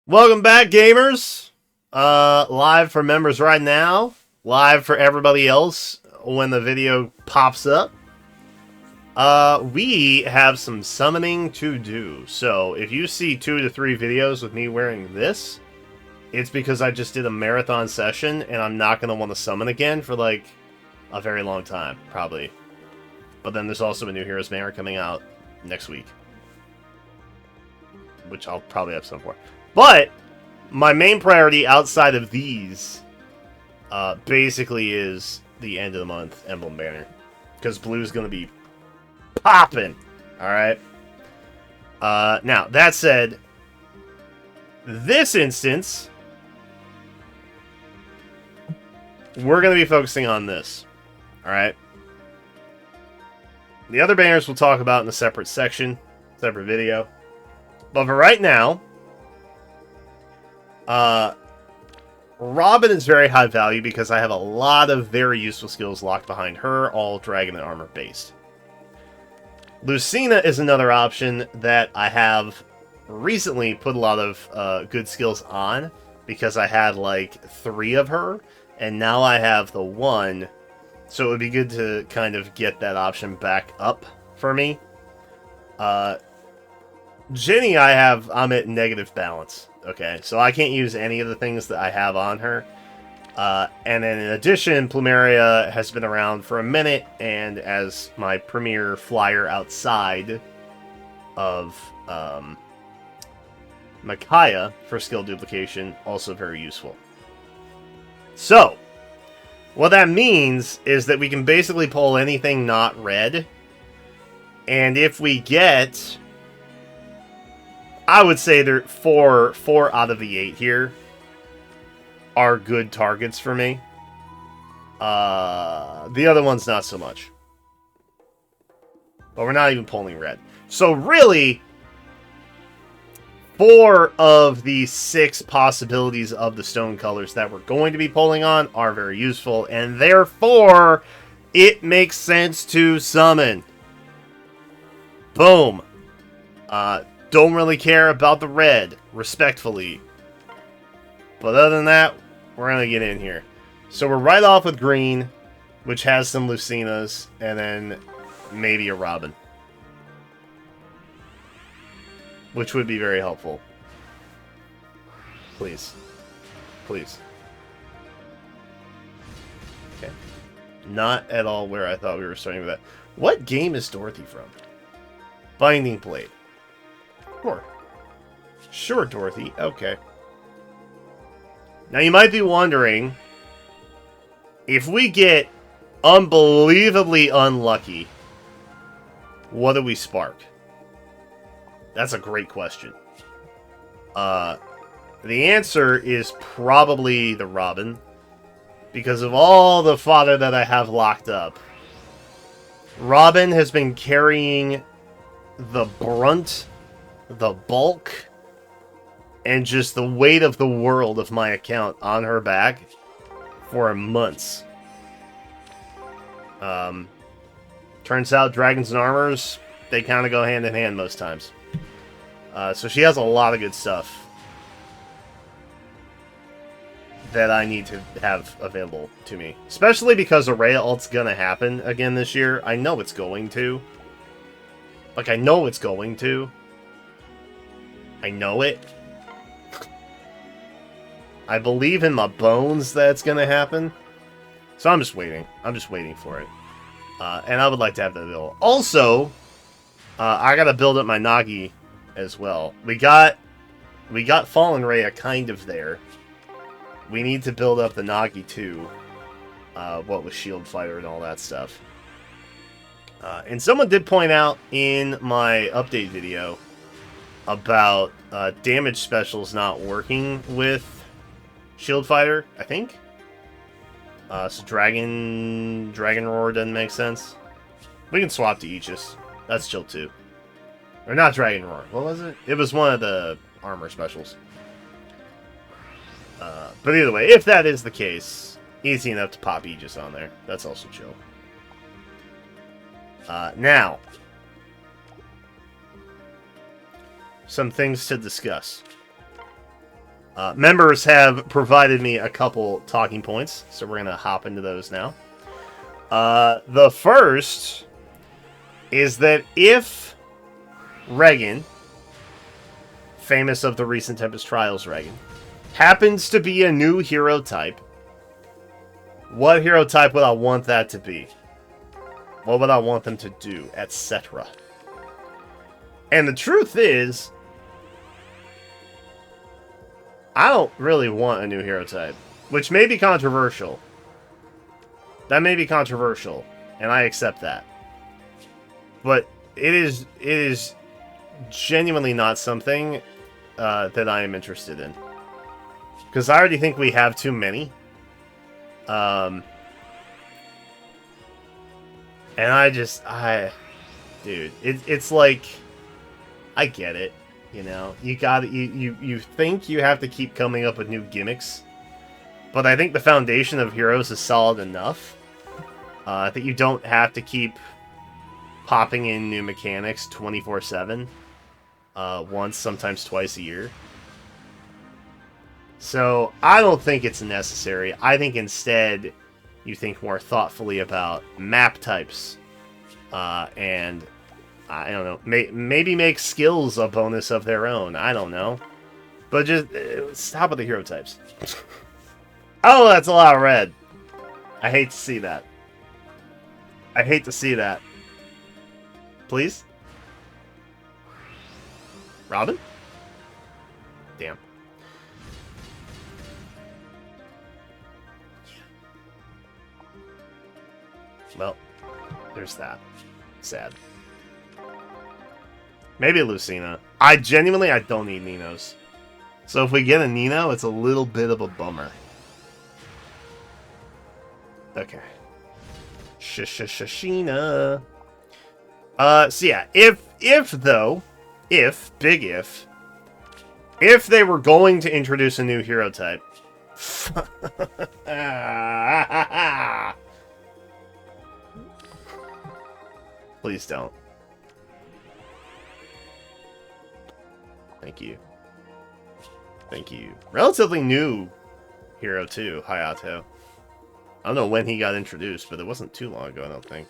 Welcome back, gamers. Live for members right now. Live for everybody else when the video pops up. We have some summoning to do. So if you see 2 to 3 videos with me wearing this, it's because I just did a marathon session and I'm not going to want to summon again for like a very long time, probably. But then there's also a new Heroes Banner coming out next week, which I'll probably have some for. But my main priority outside of these basically is the end of the month Emblem Banner. Because blue's going to be popping. Alright? Now, that said, this instance, we're going to be focusing on this. Alright? The other banners we'll talk about in a separate section, separate video. But for right now, Robin is very high value because I have a lot of very useful skills locked behind her, all dragon and armor based. Lucina is another option that I have recently put a lot of good skills on because I had like 3 of her, and now I have the 1, so it would be good to kind of get that option back up for me. Jenny, I'm at negative balance. Okay, so I can't use any of the things that I have on her. And then in addition, Plumeria has been around for a minute, and as my premier flyer outside of Micaiah for skill duplication, also very useful. So, what that means is that we can basically pull anything not red, and if we get, I would say there four out of the 8 here are good targets for me. The other one's not so much. But we're not even pulling red. So really, 4 of the 6 possibilities of the stone colors that we're going to be pulling on are very useful, and therefore, it makes sense to summon. Boom. Don't really care about the red, respectfully. But other than that, we're going to get in here. So we're right off with green, which has some Lucinas, and then maybe a Robin. Which would be very helpful. Please. Please. Okay. Not at all where I thought we were starting with that. What game is Dorothy from? Binding Blade. Sure. Sure, Dorothy. Okay. Now, you might be wondering, if we get unbelievably unlucky, what do we spark? That's a great question. The answer is probably the Robin, because of all the fodder that I have locked up. Robin has been carrying the brunt, the bulk, and just the weight of the world of my account on her back for months. Turns out dragons and armors, they kind of go hand in hand most times. So she has a lot of good stuff that I need to have available to me. Especially because Array Ult's gonna happen again this year. I know it's going to. Like, I know it's going to. I know it. I believe in my bones that it's going to happen. So I'm just waiting. I'm just waiting for it. And I would like to have that available. Also, I got to build up my Nagi as well. We got Fallen Rhea kind of there. We need to build up the Nagi too. What with Shield Fighter and all that stuff. And someone did point out in my update video about damage specials not working with Shield Fighter, I think. So Dragon Roar doesn't make sense. We can swap to Aegis. That's chill too. Or not Dragon Roar. What was it? It was one of the armor specials. But either way, if that is the case, easy enough to pop Aegis on there. That's also chill. Now, some things to discuss. Members have provided me a couple talking points, so we're going to hop into those now. The first is that if Regan, famous of the recent Tempest Trials Regan, happens to be a new hero type, what hero type would I want that to be? What would I want them to do, etc.? And the truth is, I don't really want a new hero type, which may be controversial. That may be controversial, and I accept that. But it is genuinely not something that I am interested in. Because I already think we have too many. And dude, it's like, I get it, you know, you think you have to keep coming up with new gimmicks, but I think the foundation of heroes is solid enough that you don't have to keep popping in new mechanics 24/7, once, sometimes twice a year. So I don't think it's necessary. I think instead you think more thoughtfully about map types, and I don't know, maybe make skills a bonus of their own. I don't know, but just stop with the hero types. Oh, that's a lot of red. I hate to see that. I hate to see that. Please, Robin. Damn. Well, there's that. Sad. Maybe Lucina. I don't need Ninos. So if we get a Nino, it's a little bit of a bummer. Okay. Shashina. So yeah, if they were going to introduce a new hero type, please don't. Thank you. Thank you. Relatively new hero too, Hayato. I don't know when he got introduced, but it wasn't too long ago, I don't think.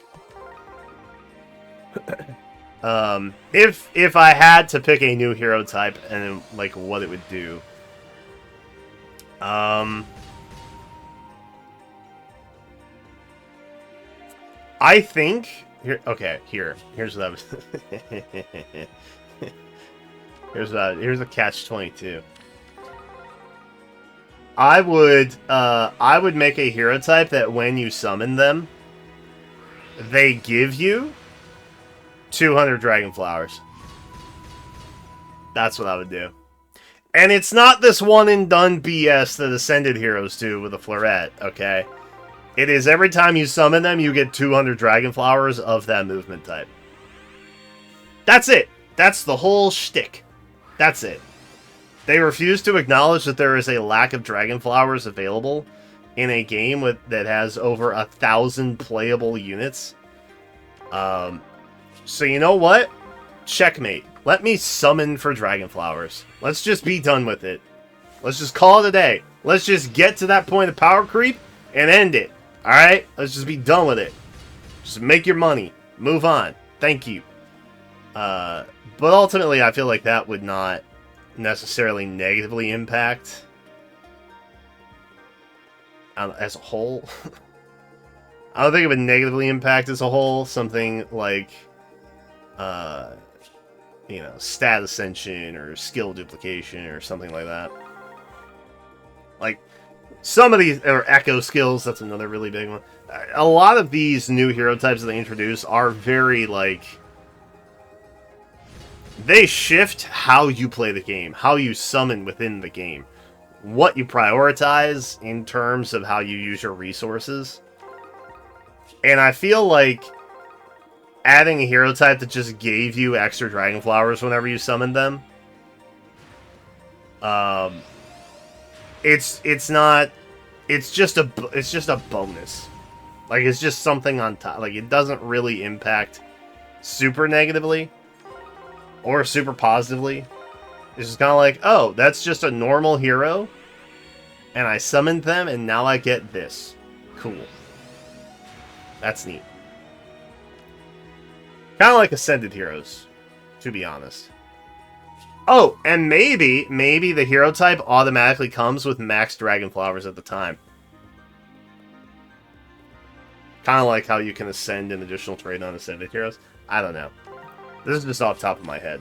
If I had to pick a new hero type and like what it would do, I think here. Okay, here's what I was. Here's a catch-22. I would make a hero type that when you summon them, they give you 200 Dragon Flowers. That's what I would do. And it's not this one and done BS that Ascended heroes do with a Floret, okay? It is every time you summon them, you get 200 Dragon Flowers of that movement type. That's it. That's the whole shtick. That's it. They refuse to acknowledge that there is a lack of Dragon Flowers available in a game that has over 1,000 playable units. So you know what? Checkmate. Let me summon for Dragon Flowers. Let's just be done with it. Let's just call it a day. Let's just get to that point of power creep and end it. Alright? Let's just be done with it. Just make your money. Move on. Thank you. But ultimately, I feel like that would not necessarily negatively impact as a whole. I don't think it would negatively impact as a whole something like, you know, stat ascension or skill duplication or something like that. Like, some of these, or echo skills, that's another really big one. A lot of these new hero types that they introduce are very, like, they shift how you play the game, how you summon within the game, what you prioritize in terms of how you use your resources. And I feel like adding a hero type that just gave you extra Dragon Flowers whenever you summoned them, it's just a bonus. Like, it's just something on top. Like, it doesn't really impact super negatively or super positively It's just kind of like, oh, that's just a normal hero, and I summoned them, and now I get this. Cool. That's neat. Kind of like Ascended Heroes, to be honest. Oh, and maybe the hero type automatically comes with max Dragon Flowers at the time. Kind of like how you can ascend an additional trait on Ascended Heroes. I don't know. This is just off the top of my head.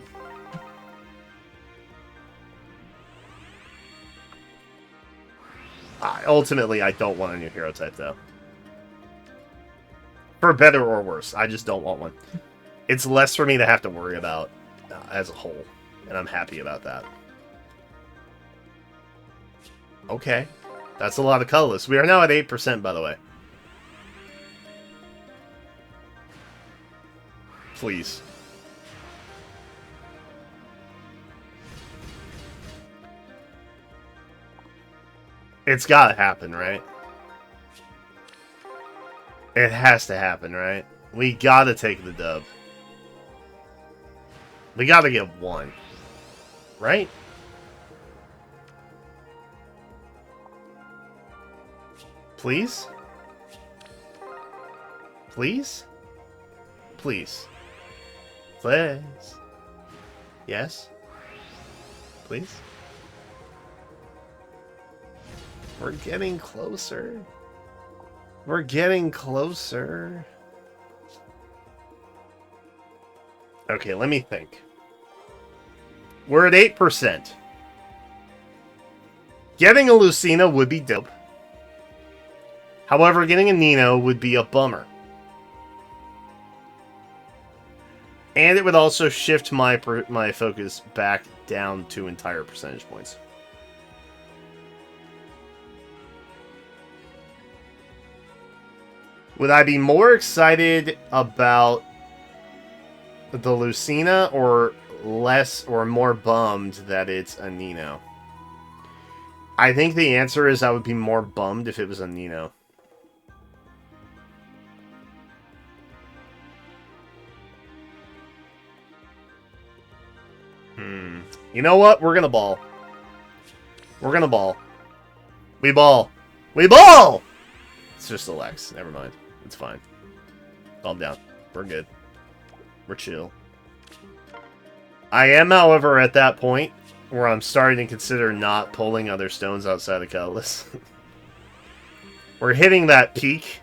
Ultimately, I don't want a new hero type, though. For better or worse, I just don't want one. It's less for me to have to worry about as a whole, and I'm happy about that. Okay. That's a lot of colorless. We are now at 8%, by the way. Please. It's gotta happen, right? It has to happen, right? We gotta take the dub. We gotta get one. Right? Please? Please? Please. Please. Yes? Please? We're getting closer. We're getting closer. Okay, let me think. We're at 8%. Getting a Lucina would be dope. However, getting a Nino would be a bummer. And it would also shift my focus back down 2 entire percentage points. Would I be more excited about the Lucina or less or more bummed that it's a Nino? I think the answer is I would be more bummed if it was a Nino. You know what? We're gonna ball. We're gonna ball. We ball. We ball! It's just a Lex. Never mind. It's fine. Calm down. We're good. We're chill. I am, however, at that point where I'm starting to consider not pulling other stones outside of Catalyst. We're hitting that peak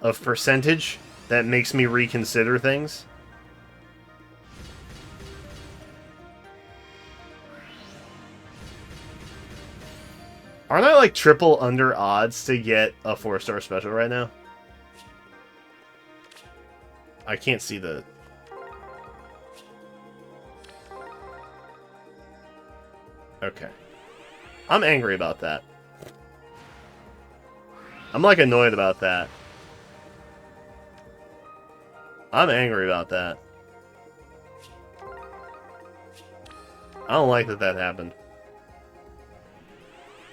of percentage that makes me reconsider things. Aren't I like triple under odds to get a 4-star special right now? I can't see the... Okay. I'm angry about that. I'm like annoyed about that. I'm angry about that. I don't like that that happened.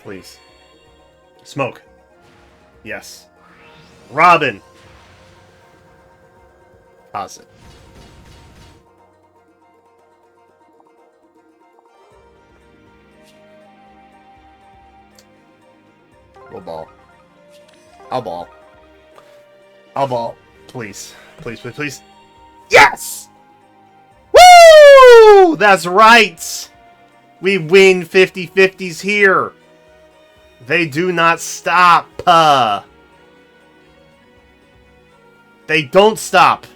Please. Smoke. Yes. Robin. Toss it. We'll ball. I'll ball. I'll ball. Please. Please, please, please. Yes! Woo! That's right! We win 50-50s here. They do not stop. They don't stop.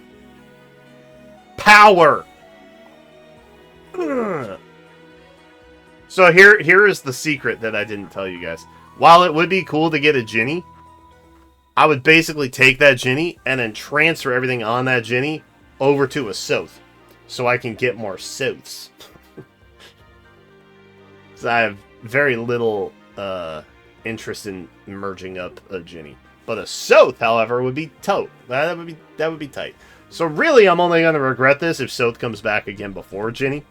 Power. So here is the secret that I didn't tell you guys. While it would be cool to get a Ginny, I would basically take that Ginny and then transfer everything on that Ginny over to a Soth, so I can get more Soths. So I have very little interest in merging up a Ginny. But a Soth, however, would be tote. That would be tight. So really, I'm only going to regret this if Soth comes back again before Ginny.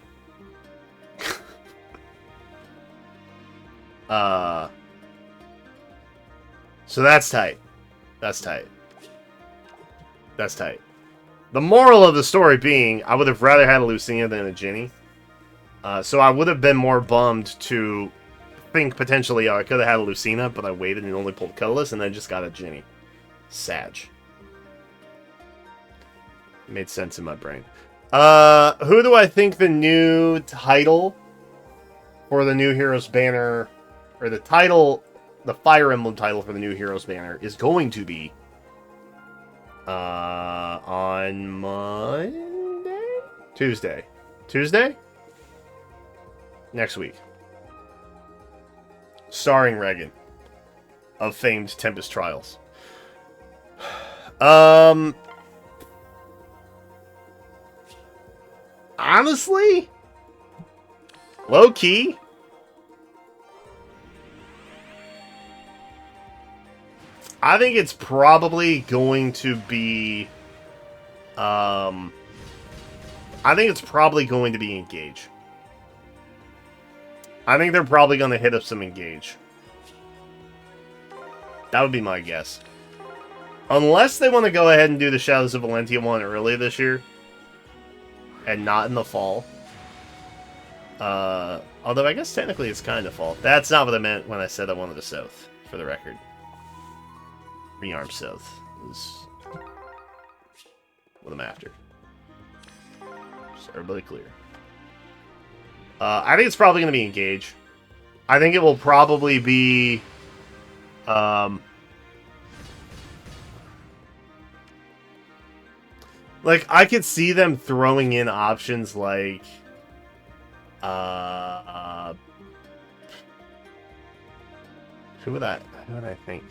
So that's tight. That's tight. That's tight. The moral of the story being, I would have rather had a Lucina than a Ginny. So I would have been more bummed to think potentially I could have had a Lucina, but I waited and only pulled Colorless, and then just got a Ginny. Sag. Made sense in my brain. Who do I think the new title for the new Heroes banner, or the title, the Fire Emblem title for the new Heroes banner is going to be? On Monday? Tuesday. Tuesday? Next week. Starring Regan of famed Tempest Trials. Honestly, low key, I think it's probably going to be Engage. I think they're probably going to hit up some Engage. That would be my guess. Unless they want to go ahead and do the Shadows of Valentia one early this year. And not in the fall. Although I guess technically it's kind of fall. That's not what I meant when I said I wanted a South, for the record. Rearmed South is what I'm after. Just everybody clear. I think it's probably going to be Engage. I think it will probably be... like, I could see them throwing in options like... who would I think?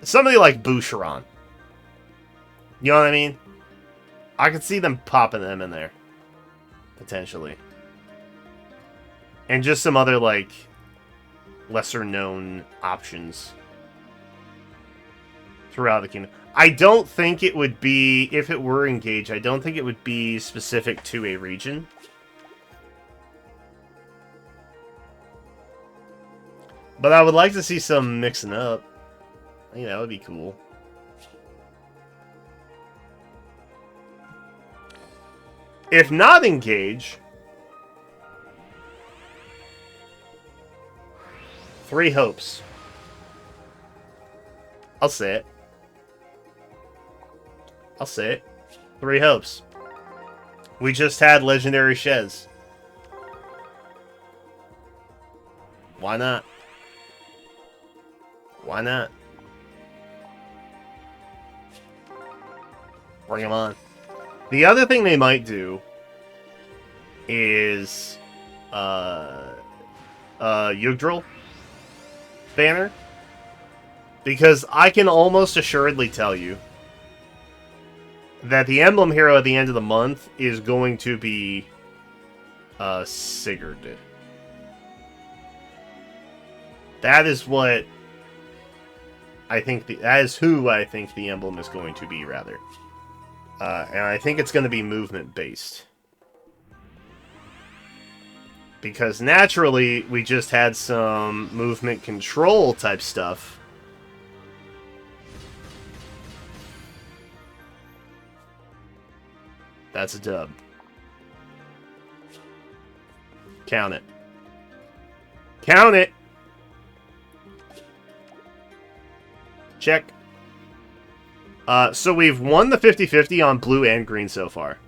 Somebody like Boucheron. You know what I mean? I could see them popping them in there. Potentially. And just some other, like, lesser-known options throughout the kingdom. I don't think it would be, if it were Engage, I don't think it would be specific to a region. But I would like to see some mixing up. I think that would be cool. If not Engage... 3 hopes. I'll say it. I'll say it. 3 hopes. We just had Legendary Shez. Why not? Why not? Bring them on. The other thing they might do is Yggdrasil banner, because I can almost assuredly tell you that the emblem hero at the end of the month is going to be Sigurd. That is what I think. That is who I think the emblem is going to be, rather. And I think it's going to be movement based. Because naturally, we just had some movement control type stuff. That's a dub. Count it. Count it! Check. So we've won the 50-50 on blue and green so far.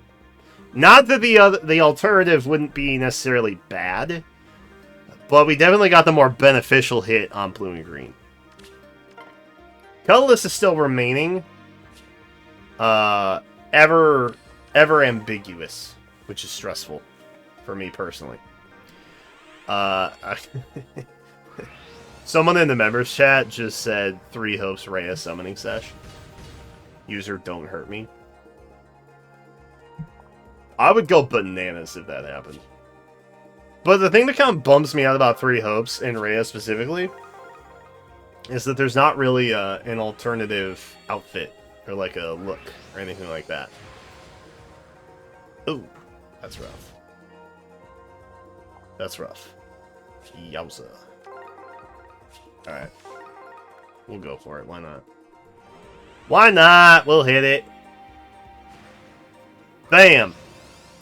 Not that the alternative wouldn't be necessarily bad, but we definitely got the more beneficial hit on blue and green. Colorless is still remaining. Ever ambiguous, which is stressful for me personally. Someone in the members chat just said 3 hopes Rhea summoning sesh. User, don't hurt me. I would go bananas if that happened. But the thing that kind of bums me out about 3 hopes, and Rhea specifically, is that there's not really an alternative outfit, or like a look, or anything like that. Ooh, that's rough. That's rough. Yowza. Alright. We'll go for it, why not? Why not? We'll hit it. Bam!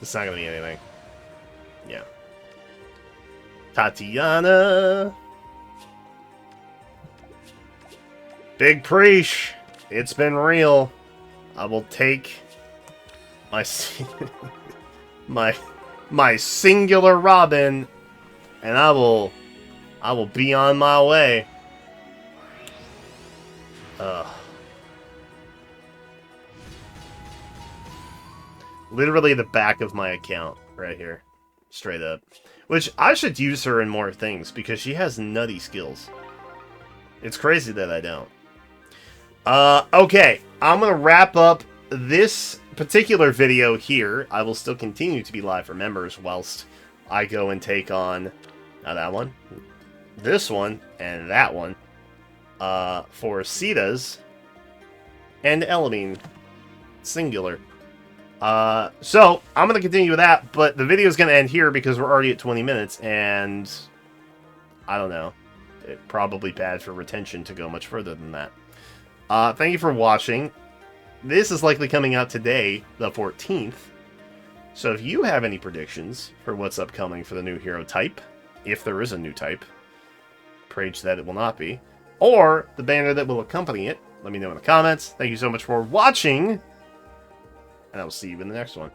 It's not gonna be anything. Yeah. Tatiana. Big Preach. It's been real. I will take my my singular Robin, and I will be on my way. Literally the back of my account right here, straight up. Which I should use her in more things because she has nutty skills. It's crazy that I don't. Okay, I'm gonna wrap up this particular video here. I will still continue to be live for members whilst I go and take on, not that one, this one, and that one, for Sita's and Elamine, singular. So, I'm going to continue with that, but the video is going to end here because we're already at 20 minutes, and I don't know. It's probably bad for retention to go much further than that. Thank you for watching. This is likely coming out today, the 14th. So if you have any predictions for what's upcoming for the new hero type, if there is a new type, prage that it will not be, or the banner that will accompany it, let me know in the comments. Thank you so much for watching, and I will see you in the next one.